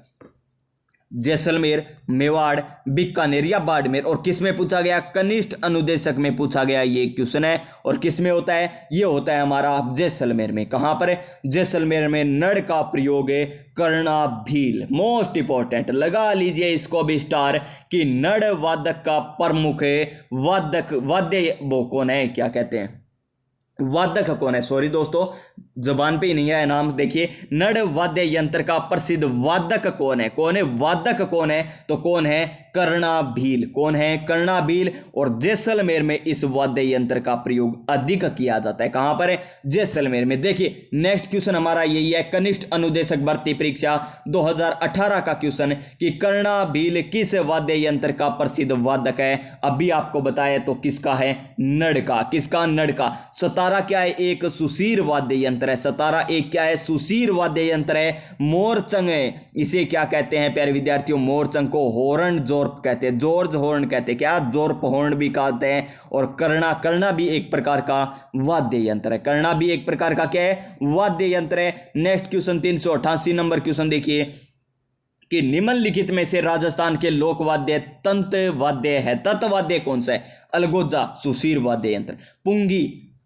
Speaker 1: जैसलमेर, मेवाड़, बीकानेर या बाड़मेर? और किस में पूछा गया? कनिष्ठ अनुदेशक में पूछा गया ये क्वेश्चन है। और किस में होता है? ये होता है हमारा जैसलमेर में। कहां पर? जैसलमेर में नड़ का प्रयोग करना भील। मोस्ट इंपॉर्टेंट, लगा लीजिए इसको भी स्टार कि नड़ वादक का प्रमुख वाद्य वो कौन है? क्या कहते हैं? वादक कौन है, सॉरी दोस्तों जबान पे ही नहीं है नाम। देखिए नड़ वाद्य यंत्र का प्रसिद्ध वादक कौन है, कौन है वादक कौन है, तो कौन है कर्णाभील, कौन है कर्णाभील। और जैसलमेर में इस वाद्य यंत्र का प्रयोग अधिक किया जाता है, कहां पर है जैसलमेर में। देखिए नेक्स्ट क्वेश्चन हमारा यही है, कनिष्ठ अनुदेशक भर्ती परीक्षा 2018 का क्वेश्चन कि कर्णाभील किस वाद्य यंत्र का प्रसिद्ध वादक है। अभी आपको बताया तो किसका है, नड़ का, किसका नड़ का। सतारा क्या है, एक सुशीर वाद्य यंत्र है, सतारा एक क्या है सुशीर वाद्य यंत्र है। मोरचंग इसे क्या कहते हैं प्यारे विद्यार्थियों, मोरचंग को हॉर्न जोर्प कहते हैं, जॉर्ज हॉर्न कहते हैं, क्या जोर्प हॉर्न भी कहते हैं। और कर्णा, कर्णा भी एक प्रकार का वाद्य यंत्र है, कर्णा भी एक प्रकार का क्या है वाद्य यंत्र है। नेक्स्ट क्वेश्चन 388 नंबर क्वेश्चन देखिए कि निम्नलिखित में से राजस्थान के लोकवाद्य तंत्र वाद्य है, तत्वाद्य कौन सा है। अलगोजा सुशीर वाद्य यंत्र, पुंगी,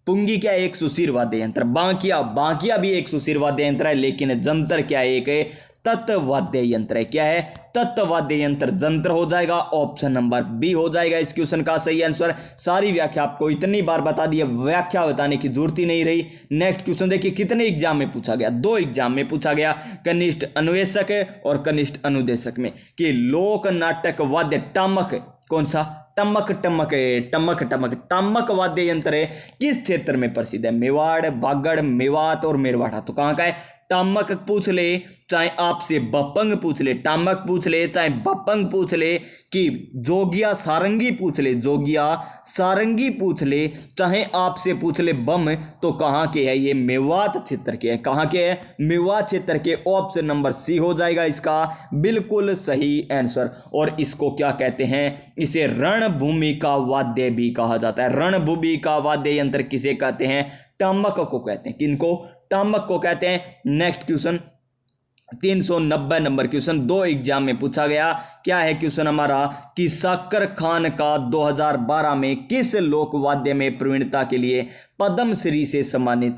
Speaker 1: पुंगी क्या है एक सुशीर वाद्य यंत्र, बांकिया, बांकिया भी एक सुशीर वाद्य यंत्र है, लेकिन जंतर क्या है एक तत्वाद्य यंत्र है। क्या है तत्वाद्य यंत्र, जंत्र हो जाएगा, ऑप्शन नंबर बी हो जाएगा इस क्वेश्चन का सही आंसर। सारी व्याख्या आपको इतनी बार बता दी, व्याख्या बताने की जरूरत ही नहीं रही। नेक्स्ट क्वेश्चन देखिए कितने एग्जाम में पूछा गया, 2 एग्जाम में पूछा गया, कनिष्ठ अन्वेषक और कनिष्ठ अनुदेशक में, कि लोक नाटक वाद्य टमक कौन सा, टमक, टमक टमक टमक टमक वाद्य यंत्र है किस क्षेत्र में प्रसिद्ध है। मेवाड़, बागड़, मेवात और मेरवाड़ा, तो कहां का है। टमक पूछ ले चाहे आपसे बपंग पूछ ले, टामक पूछ ले चाहे बपंग पूछ ले, कि जोगिया सारंगी पूछ ले, जोगिया सारंगी पूछ ले, चाहे आपसे पूछ ले बम, तो कहां के है ये मेवात क्षेत्र के है, कहां के है मेवात क्षेत्र के। ऑप्शन नंबर सी हो जाएगा इसका बिल्कुल सही आंसर। और इसको क्या कहते हैं, इसे रणभूमि का वाद्य भी कहा जाता है। रणभूमि का वाद्य यंत्र किसे कहते हैं, टमक को कहते हैं, किनको, टमक को कहते हैं। Next question 390 number question 2 exam में पूछा गया, क्या है क्वेश्चन हमारा कि साकर खान का 2012 में किस लोकवाद्य में प्रवीणता के लिए पद्मश्री से सम्मानित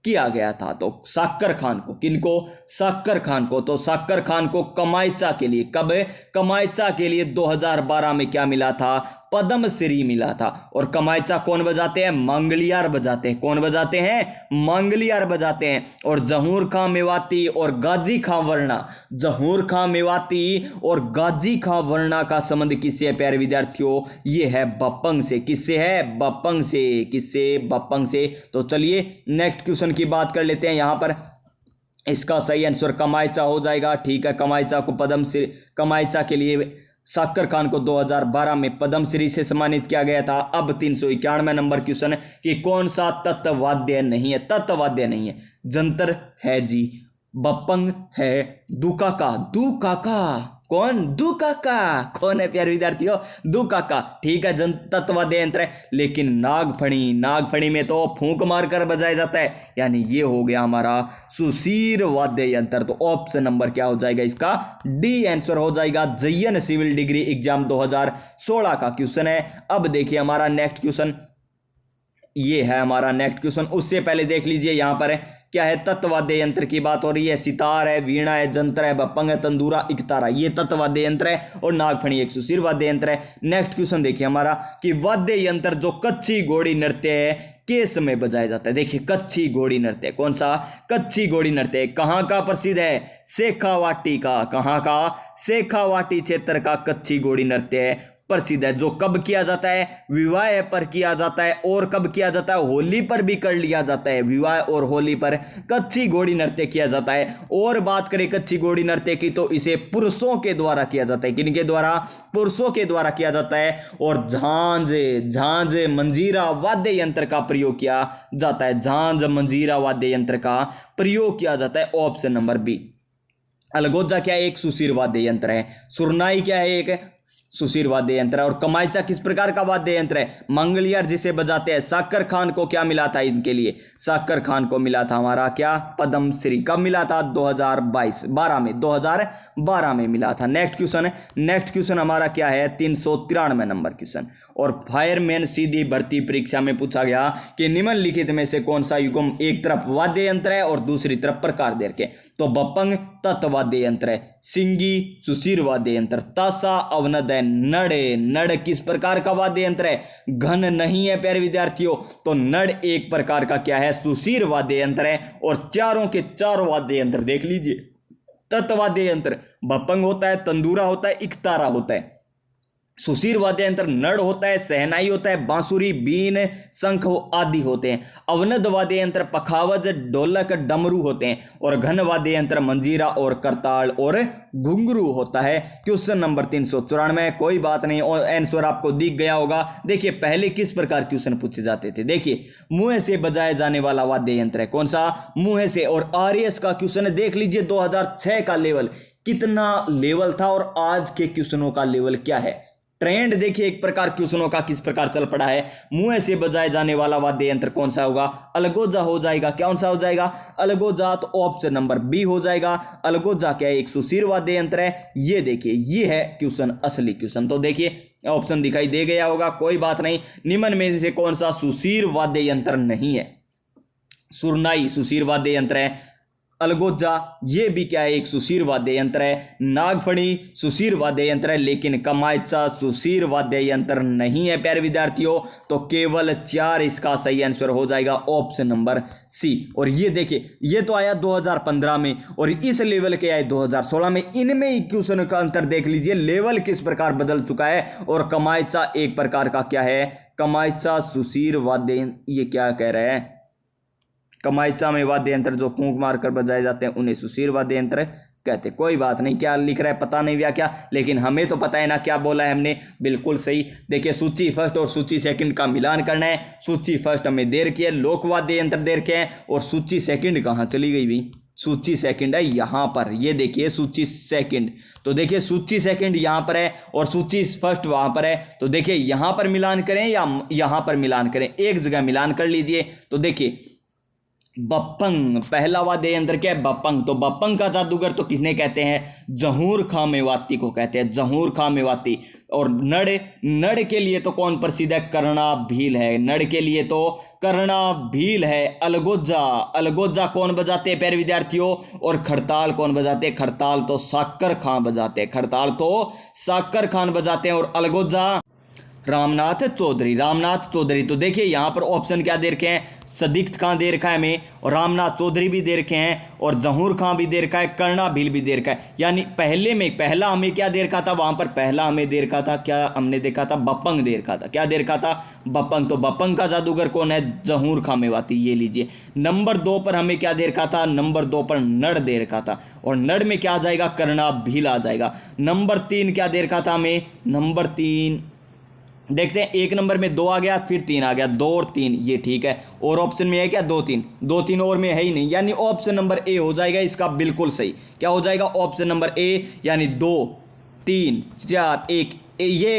Speaker 1: किया गया था। तो साकर खान को, किनको, साकर खान को, तो साकर खान को कमायचा के लिए, कब, कमायचा के लिए 2012 में क्या मिला था, पद्मश्री मिला था। और कमायचा कौन बजाते हैं, मंगलियार बजाते हैं, कौन बजाते हैं, मंगलियार बजाते हैं। और जहूर खां मेवाती और गाजी खां वर्णा, जहूर खां मेवाती और गाजी खां वर्णा का संबंध किससे है प्यारे विद्यार्थियों, ये है बपंग से, किससे है, बपंग से, किससे, बपंग से। तो चलिए नेक्स्ट क्वेश्चन की बात कर लेते हैं। यहां पर इसका सही आंसर कमायचा हो जाएगा, ठीक है। कमायचा को पद्मश्री, कमायचा के लिए साकर खान को 2012 में पद्मश्री से सम्मानित किया गया था। अब 391 नंबर क्वेश्चन कि कौन सा तत्वाद्य नहीं है, तत्वाद्य नहीं है, जंतर है जी, बपंग है, दुकाका, दुकाका कौन, दुकाका कौन है प्यारे विद्यार्थियों, दुकाका, ठीक है जन तत्वाद्य यंत्र है। लेकिन नागफणी, नागफणी में तो फूंक मारकर बजाया जाता है, यानी ये हो गया हमारा सुशीर वाद्य यंत्र। तो ऑप्शन नंबर क्या हो जाएगा इसका, डी आंसर हो जाएगा। जयन सिविल डिग्री एग्जाम 2016 का क्वेश्चन है। अब देखिए हमारा नेक्स्ट क्वेश्चन, ये है हमारा नेक्स्ट क्वेश्चन। उससे पहले देख लीजिए यहां पर है क्या है, तत्वाद्य यंत्र की बात हो रही है, सितार है, वीणा है, जंतर है, बपंग है, तंदूरा, इकतारा, ये तत्वाद्य यंत्र है। और नागफणी एक सुशीर वाद्य यंत्र है। नेक्स्ट क्वेश्चन देखिए हमारा कि वाद्य यंत्र जो कच्ची घोड़ी नृत्य है के समय बजाया जाता है। देखिए कच्ची घोड़ी नृत्य, कौन सा, कच्ची घोड़ी नृत्य कहां का प्रसिद्ध है, शेखावाटी का, कहां का, शेखावाटी क्षेत्र का कच्ची घोड़ी नृत्य है प्रसिद्ध है। जो कब किया जाता है, विवाह पर किया जाता है, और कब किया जाता है, होली पर भी कर लिया जाता है, विवाह और होली पर कच्ची घोड़ी नृत्य किया जाता है। और बात करें कच्ची घोड़ी नृत्य की तो इसे पुरुषों के द्वारा किया जाता है, किनके द्वारा, पुरुषों के द्वारा किया जाता है। और झांझ, झांझ मंजीरा वाद्य यंत्र का प्रयोग किया जाता है, झांझ मंजीरा वाद्य यंत्र का प्रयोग किया जाता है। Option number B. अलगोजा क्या है, एक सुशीर वाद्य यंत्र है। सुरनाई क्या है, एक सुशीर वाद्य यंत्र है। और कमायचा किस प्रकार का वाद्य यंत्र है, मंगलियार जिसे बजाते हैं। साकर खान को क्या मिला था इनके लिए, साकर खान को मिला था हमारा क्या, पद्मश्री। कब मिला था, 2012 में, 2012 में मिला था। नेक्स्ट क्वेश्चन है, नेक्स्ट क्वेश्चन हमारा क्या है, 393 नंबर क्वेश्चन। और फायरमैन सीधी भर्ती परीक्षा में पूछा गया कि निम्नलिखित में से कौन सा युग्म एक तरफ वाद्य यंत्र है और दूसरी तरफ प्रकार दे के। तो बपंग तत् वाद्य यंत्र है, सिंगी सुशीर वाद्य यंत्र, तासा अवनद है, नड़ है, नड़ किस प्रकार का वाद्य यंत्र है, घन नहीं है प्यारे विद्यार्थियों, तो नड़ एक प्रकार का क्या है, सुशीर वाद्य यंत्र है। और चारों के चारों वाद्य यंत्र देख लीजिए, तत्वाद्य यंत्र बपंग होता है, तंदूरा होता है, इकतारा होता है, सुशीर वाद्य यंत्र नड़ होता है, सहनाई होता है, बांसुरी, बीन, शंख आदि होते हैं। अवनद वाद्य यंत्र पखावज, ढोलक, डमरू होते हैं। और घन वाद्य यंत्र मंजीरा और करताल और घुंघरू होता है। क्वेश्चन नंबर 394, कोई बात नहीं, और आंसर आपको दिख गया होगा। देखिए पहले किस प्रकार क्वेश्चन पूछे जाते थे, देखिए मुंह से बजाए जाने वाला वाद्य यंत्र है कौन सा, मुंह से। और आरएस का क्वेश्चन देख लीजिए 2006 का लेवल कितना लेवल था और आज के क्वेश्चनों का लेवल क्या है। ट्रेंड देखिए एक प्रकार क्वेश्चनों का किस प्रकार चल पड़ा है। मुंह से बजाए जाने वाला वाद्य यंत्र कौन सा होगा, अलगोजा हो जाएगा। कौन सा हो जाएगा, अलगोजा। तो ऑप्शन नंबर बी हो जाएगा। अलगोजा क्या है, एक सुशीर वाद्य यंत्र है। ये देखिए ये है क्वेश्चन, असली क्वेश्चन। तो देखिए ऑप्शन दिखाई दे गया होगा, कोई बात नहीं। निम्न में से कौन सा सुशीर वाद्य यंत्र नहीं है, सुरनाई सुशीर वाद्य यंत्र है, अलगोजा ये भी क्या है, एक सुशीर वाद्य यंत्र है, नागफणी सुशीर वाद्य यंत्र है, लेकिन कमायचा सुशीर वाद्य यंत्र नहीं है प्यारे विद्यार्थियों। तो केवल 4 इसका सही आंसर हो जाएगा, ऑप्शन नंबर सी। और ये देखिए ये तो आया 2015 में और इस लेवल के आए 2016 में। इनमें ही क्वेश्चन का अंतर देख लीजिए, लेवल किस प्रकार बदल चुका है। और कमायचा एक प्रकार का क्या है, कमायचा सुशीर वाद्य, ये क्या कह रहे हैं, कमायचा में वाद्य यंत्र जो फूंक मारकर बजाए जाते हैं उन्हें सुशीर वाद्य यंत्र कहते। कोई बात नहीं, क्या लिख रहा है पता नहीं व्या क्या, लेकिन हमें तो पता है ना क्या बोला है हमने, बिल्कुल सही। देखिए सूची फर्स्ट और सूची सेकंड का मिलान करना है। सूची फर्स्ट हमें दे रखी है, लोक वाद्य यंत्र दे रखे हैं, और सूची सेकंड कहाँ चली गई भी, सूची सेकंड है यहाँ पर, ये देखिए सूची सेकंड। तो देखिए सूची सेकंड यहाँ पर है और सूची फर्स्ट वहाँ पर है। तो देखिए यहाँ पर मिलान करें या यहाँ पर मिलान करें, एक जगह मिलान कर लीजिए। तो देखिए बपंग पहला वाद्य यंत्र क्या है, बपंग। तो बपंग का जादूगर तो किसने कहते हैं, जहूर खां मेवाती को कहते हैं, जहूर खां मेवाती। और नड़, नड़ के लिए तो कौन प्रसिद्ध है, कर्णा भील है, नड़ के लिए तो कर्णा भील है। अलगोजा, अलगोजा कौन बजाते हैं प्यारे विद्यार्थियों, और खड़ताल कौन बजाते हैं, खड़ताल तो साकर खां बजाते हैं, खड़ताल तो साकर खान बजाते हैं। और अलगोजा रामनाथ चौधरी, रामनाथ चौधरी। तो देखिए यहाँ पर ऑप्शन क्या दे रखे हैं, सदीक्त खां दे रखा है हमें, और रामनाथ चौधरी भी दे रखे हैं, और जहूर खां भी दे रखा है, कर्णा भील भी दे रखा है। यानी पहले में पहला हमें क्या दे रखा था, वहां पर पहला हमें दे रखा था, क्या हमने देखा था, बपंग दे रखा था। क्या दे रखा था, बपंग। तो बपंग का जादूगर कौन है, जहूर खां मेवाती, ये लीजिए। नंबर 2 पर हमें क्या दे रखा था, नंबर 2 पर नड़ दे रखा था, और नड़ में क्या आ जाएगा, कर्णा भील आ जाएगा। नंबर 3 क्या दे रखा था हमें, नंबर 3 देखते हैं, 1 नंबर में 2 आ गया, फिर 3 आ गया, 2 और 3, ये ठीक है। और ऑप्शन में है क्या, 2 3, 2 3 और में है ही नहीं, यानी ऑप्शन नंबर ए हो जाएगा इसका बिल्कुल सही। क्या हो जाएगा, ऑप्शन नंबर ए, यानी 2 3 4 1 ये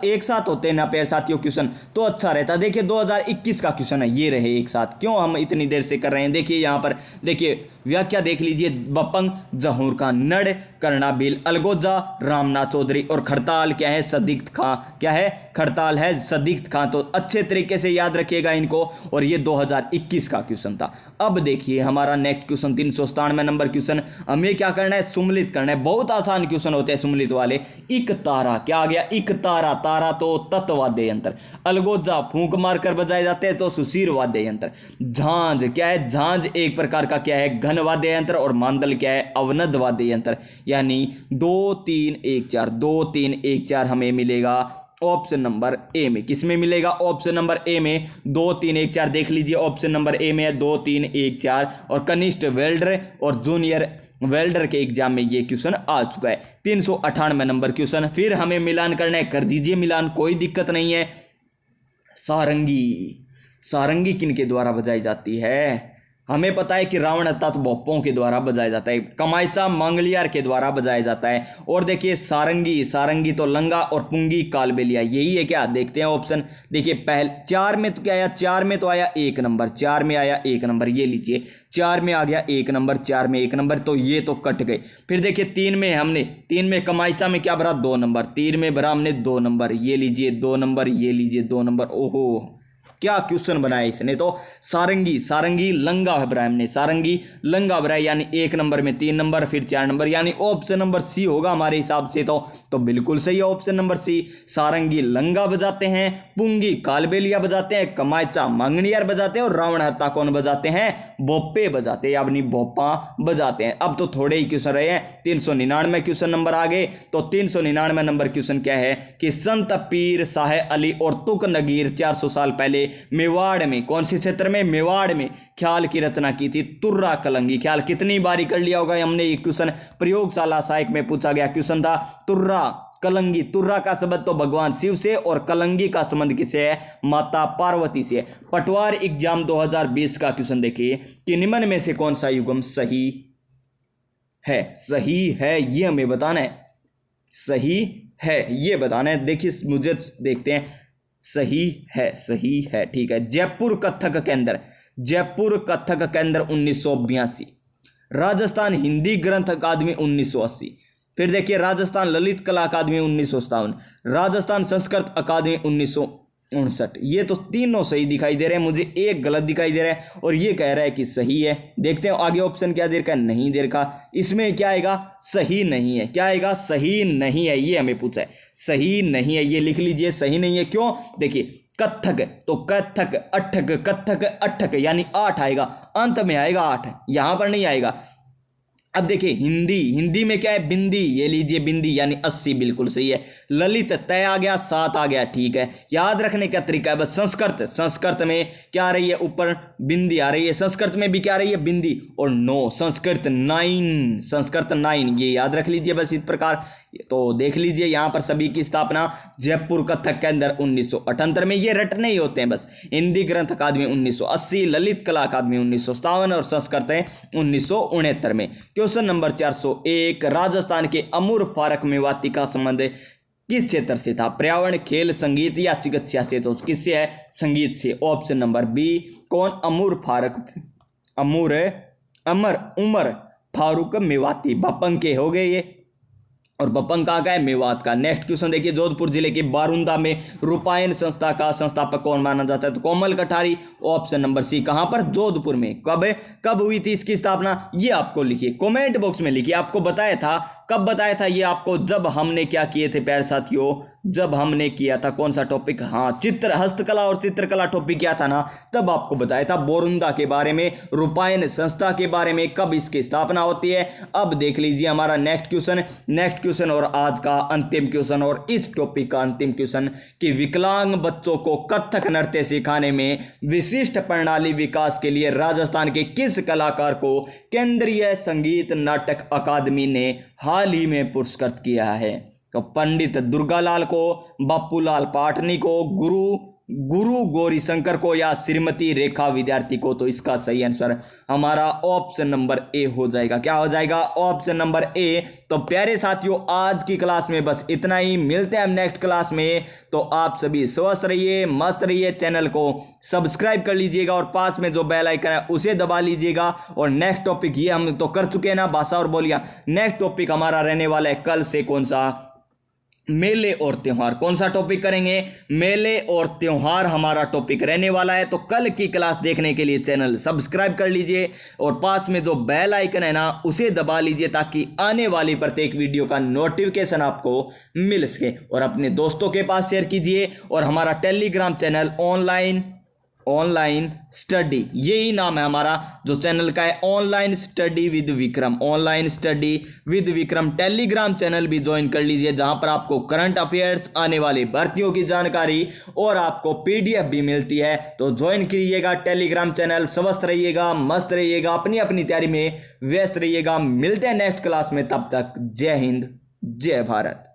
Speaker 1: एक साथ होते हैं ना प्यारे साथियों क्वेश्चन, तो अच्छा रहता। देखिए 2021 का क्वेश्चन है, ये रहे एक साथ, क्यों हम इतनी देर से कर रहे हैं। देखिए यहाँ पर देखिए व्याख्या देख लीजिए, बपंग, जहूर खां, नड़, कर्णा भील, अलगोजा, रामनाथ चौधरी, और खड़ताल क्या है, सदीक्त खां, क्या है, खड़ताल है सदीक्त खां। तो अच्छे तरीके से याद रखिएगा इनको। और ये 2021 का क्वेश्चन था। अब देखिए हमारा नेक्स्ट क्वेश्चन 397 नंबर क्वेश्चन, हमें क्या करना है, सुमलित करना है। बहुत आसान क्वेश्चन होते हैं सुमलित वाले। इक तारा, क्या आ गया, इक तारा, तारा तो तत्वाद्य यंत्र, अलगोजा फूंक मारकर बजाए जाते हैं तो सुशीर वाद्य यंत्र, झांझ क्या है, झांझ एक प्रकार का क्या है, घन वाद्य यंत्र, और मांदल क्या है, अवनद वाद्य यंत्र। यानी 2 3 1 4, 2 3 1 4 हमें मिलेगा ऑप्शन नंबर ए में। किस में मिलेगा, ऑप्शन नंबर ए में। 2 3 1 4 देख लीजिए, ऑप्शन नंबर ए में है 2 3 1 4। और कनिष्ठ वेल्डर और जूनियर वेल्डर के एग्जाम में ये क्वेश्चन आ चुका है। 398 नंबर क्वेश्चन, फिर हमें मिलान करना है, कर दीजिए मिलान, कोई दिक्कत नहीं है। सारंगी, सारंगी किनके द्वारा बजाई जाती है, हमें पता है कि रावण तत् भोपों के द्वारा बजाया जाता है, कमायचा मंगलियार के द्वारा बजाया जाता है। और देखिए सारंगी, सारंगी तो लंगा और पुंगी कालबेलिया, यही है क्या, देखते हैं ऑप्शन। देखिए पहले 4 में तो क्या आया, 4 में तो आया 1 नंबर, 4 में आया 1 नंबर, ये लीजिए 4 में आ गया 1 नंबर, 4 में 1 नंबर, तो ये तो कट गए। फिर देखिए 3 में हमने, 3 में कमायचा में क्या भरा, 2 नंबर, 3 में भरा हमने 2 नंबर, ये लीजिए 2 नंबर, ये लीजिए 2 नंबर। ओहो क्या क्वेश्चन बनाया इसने, तो सारंगी सारंगी लंगा भरा हमने, सारंगी लंगा भरा यानी 1 नंबर में 3 नंबर फिर 4 नंबर, यानी ऑप्शन नंबर सी होगा हमारे हिसाब से। तो बिल्कुल सही है ऑप्शन नंबर सी। सारंगी लंगा बजाते हैं, पुंगी कालबेलिया बजाते हैं, कमायचा मंगनियार बजाते हैं और रावण हत्ता कौन बजाते हैं, बोप्पे बजाते हैं यानी भोपा बजाते हैं। अब तो थोड़े ही क्वेश्चन रहे हैं, 399 क्वेश्चन नंबर आ गए। तो 399 नंबर क्वेश्चन क्या है कि संत पीर शाह अली और तुक नगीर 400 साल पहले मेवाड़ में, कौन से क्षेत्र में, मेवाड़ में ख्याल की रचना की थी, तुर्रा कलंगी। ख्याल कितनी बारी कर लिया होगा हमने, ये क्वेश्चन प्रयोगशाला सहायक में पूछा गया क्वेश्चन था। तुर्रा कलंगी, तुर्रा का संबंध तो भगवान शिव से और कलंगी का संबंध किसे है, माता पार्वती से। पटवार एग्जाम 2020 का क्वेश्चन देखिए कि निम्न में से कौन सा युग्म सही है, सही है ये हमें बताना है, सही है ये बताना है। देखिए मुझे देखते हैं, सही है ठीक है। जयपुर कथक केंद्र, जयपुर कथक केंद्र 1982, राजस्थान हिंदी ग्रंथ अकादमी 1980, फिर देखिए राजस्थान ललित कला अकादमी 1957, राजस्थान संस्कृत अकादमी 1959। ये तो तीनों सही दिखाई दे रहे हैं, मुझे एक गलत दिखाई दे रहा है और ये कह रहा है कि सही है। देखते हैं आगे ऑप्शन क्या दे रखा है, नहीं दे रखा। इसमें क्या आएगा, सही नहीं है। क्या आएगा, सही नहीं है, ये हमें पूछा है, सही नहीं है, ये लिख लीजिए सही नहीं है। क्यों, देखिए कथक तो कथक अठक, कथक अठक यानी 8 आएगा, अंत में आएगा 8, यहां पर नहीं आएगा। अब देखिए हिंदी, हिंदी में क्या है, बिंदी, ये लीजिए बिंदी यानी 80 बिल्कुल सही है। ललित तय आ गया, 7 आ गया, ठीक है। याद रखने का तरीका है बस, संस्कृत, संस्कृत में क्या आ रही है, ऊपर बिंदी आ रही है, संस्कृत में भी क्या आ रही है, बिंदी, और 9 संस्कृत 9, संस्कृत 9, ये याद रख लीजिए बस इस प्रकार। तो देख लीजिए यहाँ पर सभी की स्थापना जयपुर कथक केंद्र 1978 में, ये रटने ही होते हैं बस। हिंदी ग्रंथ अकादमी 1980, ललित कला अकादमी 1957 और संस्कृत 1969 में। क्वेश्चन नंबर 401, राजस्थान के अमूर फारक मेवाती का संबंध किस क्षेत्र से था, पर्यावरण, खेल, संगीत या चिकित्सा से। तो किससे है, संगीत से, ऑप्शन नंबर बी। कौन, अमूर फारक, अमूर उमर फारूक मेवाती, बपंग के हो गए ये, और बपंग कहाँ का है, मेवात का। नेक्स्ट क्वेश्चन देखिए, जोधपुर जिले के बारुंदा में रूपायन संस्था का संस्थापक कौन माना जाता है, तो कोमल कठारी, ऑप्शन नंबर सी। कहां पर, जोधपुर में। कब हुई थी इसकी स्थापना, ये आपको लिखिए, कमेंट बॉक्स में लिखिए। आपको बताया था, कब बताया था ये आपको, जब हमने क्या किए थे प्यारे साथियों, जब हमने किया था कौन सा टॉपिक, हाँ चित्र, हस्तकला और चित्रकला टॉपिक किया था ना, तब आपको बताया था बोरुंदा के बारे में, रूपायन संस्था के बारे में, कब इसकी स्थापना होती है। अब देख लीजिए हमारा नेक्स्ट क्वेश्चन और आज का अंतिम क्वेश्चन और इस टॉपिक का अंतिम क्वेश्चन कि विकलांग बच्चों को कथक नृत्य सिखाने में विशिष्ट प्रणाली विकास के लिए राजस्थान के किस कलाकार को केंद्रीय संगीत नाटक अकादमी ने हाल ही में पुरस्कृत किया है। तो पंडित दुर्गालाल को, बापूलाल पाटनी को, गुरु गौरीशंकर को या श्रीमती रेखा विद्यार्थी को। तो इसका सही आंसर हमारा ऑप्शन नंबर ए हो जाएगा। क्या हो जाएगा, ऑप्शन नंबर ए। तो प्यारे साथियों आज की क्लास में बस इतना ही, मिलते हैं हम नेक्स्ट क्लास में। तो आप सभी स्वस्थ रहिए, मस्त रहिए, चैनल को सब्सक्राइब कर लीजिएगा और पास में जो बेल आइकन है उसे दबा लीजिएगा। और नेक्स्ट टॉपिक ये हम तो कर चुके हैं ना, भाषा और बोलियां। नेक्स्ट टॉपिक हमारा रहने वाला है कल से कौन सा, मेले और त्योहार। कौन सा टॉपिक करेंगे, मेले और त्योहार हमारा टॉपिक रहने वाला है। तो कल की क्लास देखने के लिए चैनल सब्सक्राइब कर लीजिए और पास में जो बेल आइकन है ना उसे दबा लीजिए ताकि आने वाली प्रत्येक वीडियो का नोटिफिकेशन आपको मिल सके। और अपने दोस्तों के पास शेयर कीजिए। और हमारा टेलीग्राम चैनल ऑनलाइन स्टडी, यही नाम है हमारा जो चैनल का है, online study with Vikram, online study with Vikram. Telegram channel भी ज्वाइन कर लीजिए जहां पर आपको करंट अफेयर्स, आने वाली भर्तियों की जानकारी और आपको पीडीएफ भी मिलती है। तो ज्वाइन कीजिएगा टेलीग्राम चैनल। स्वस्थ रहिएगा, मस्त रहिएगा, अपनी अपनी तैयारी में व्यस्त रहिएगा। मिलते हैं नेक्स्ट क्लास में, तब तक जय हिंद, जय भारत।